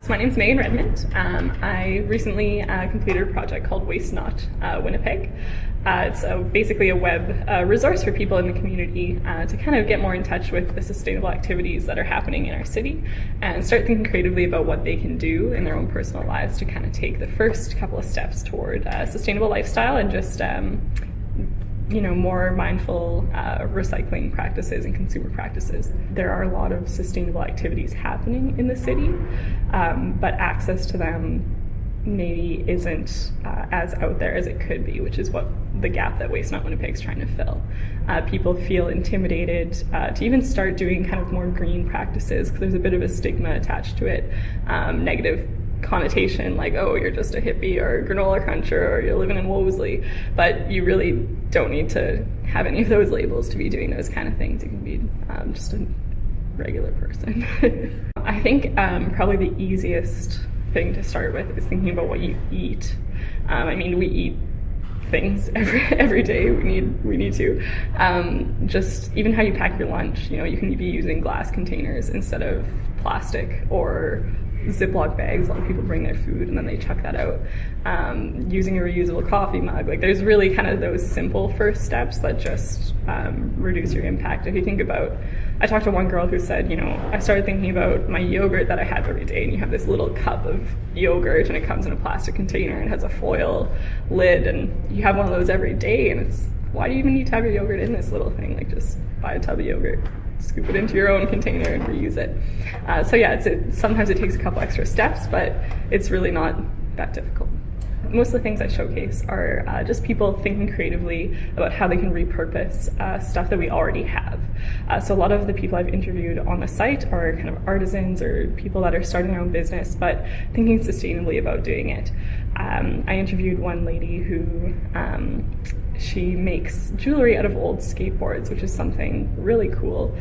My name's Megan Redmond. I recently completed a project called Not Winnipeg. It's basically a web resource for people in the community to kind of get more in touch with the sustainable activities that are happening in our city and start thinking creatively about what they can do in their own personal lives to kind of take the first couple of steps toward a sustainable lifestyle and just more mindful recycling practices and consumer practices. There are a lot of sustainable activities happening in the city, but access to them maybe isn't as out there as it could be, which is what the gap that Not Winnipeg is trying to fill. People feel intimidated to even start doing kind of more green practices because there's a bit of a stigma attached to it, negative connotation like, oh, you're just a hippie or a granola cruncher or you're living in Wolseley, but you really don't need to have any of those labels to be doing those kind of things. You can be just a regular person. I think probably the easiest thing to start with is thinking about what you eat. We eat things every day. We need to. Just even how you pack your lunch. You can be using glass containers instead of plastic or Ziploc bags. A lot of people bring their food and then they chuck that out. Using a reusable coffee mug. There's really kind of those simple first steps that just reduce your impact. If you think about, I talked to one girl who said, I started thinking about my yogurt that I have every day, and you have this little cup of yogurt and it comes in a plastic container and has a foil lid, and you have one of those every day, and it's, why do you even need to have your yogurt in this little thing? Just buy a tub of yogurt, scoop it into your own container and reuse it. Sometimes it takes a couple extra steps, but it's really not that difficult. Most of the things I showcase are just people thinking creatively about how they can repurpose stuff that we already have. So a lot of the people I've interviewed on the site are kind of artisans or people that are starting their own business, but thinking sustainably about doing it. I interviewed one lady who she makes jewelry out of old skateboards, which is something really cool.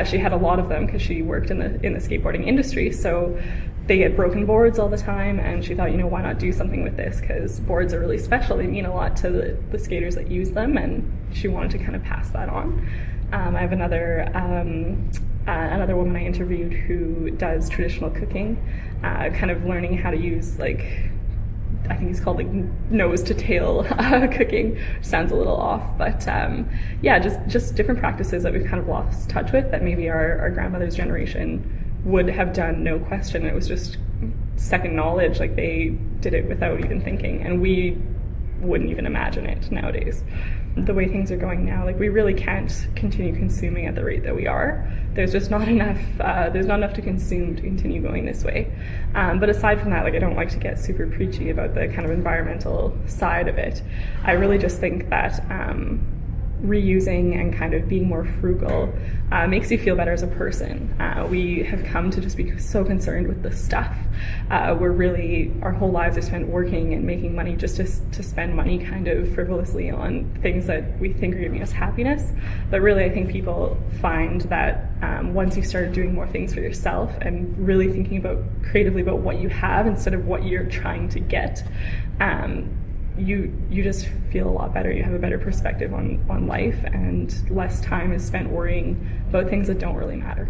She had a lot of them because she worked in the skateboarding industry, so they get broken boards all the time, and she thought, why not do something with this, because boards are really special. They mean a lot to the skaters that use them, and she wanted to kind of pass that on. I have another woman I interviewed who does traditional cooking, kind of learning how to use I think it's called nose to tail cooking. Sounds a little off, but just different practices that we've kind of lost touch with that maybe our grandmother's generation would have done, no question. It was just second knowledge, they did it without even thinking, and we wouldn't even imagine it nowadays. The way things are going now, we really can't continue consuming at the rate that we are. There's just not enough. There's not enough to consume to continue going this way. But aside from that, I don't like to get super preachy about the kind of environmental side of it. I really just think that reusing and kind of being more frugal makes you feel better as a person. We have come to just be so concerned with the stuff. We're really, our whole lives are spent working and making money just to spend money kind of frivolously on things that we think are giving us happiness. But really, I think people find that once you start doing more things for yourself and really thinking creatively about what you have instead of what you're trying to get, you just feel a lot better. You have a better perspective on life, and less time is spent worrying about things that don't really matter.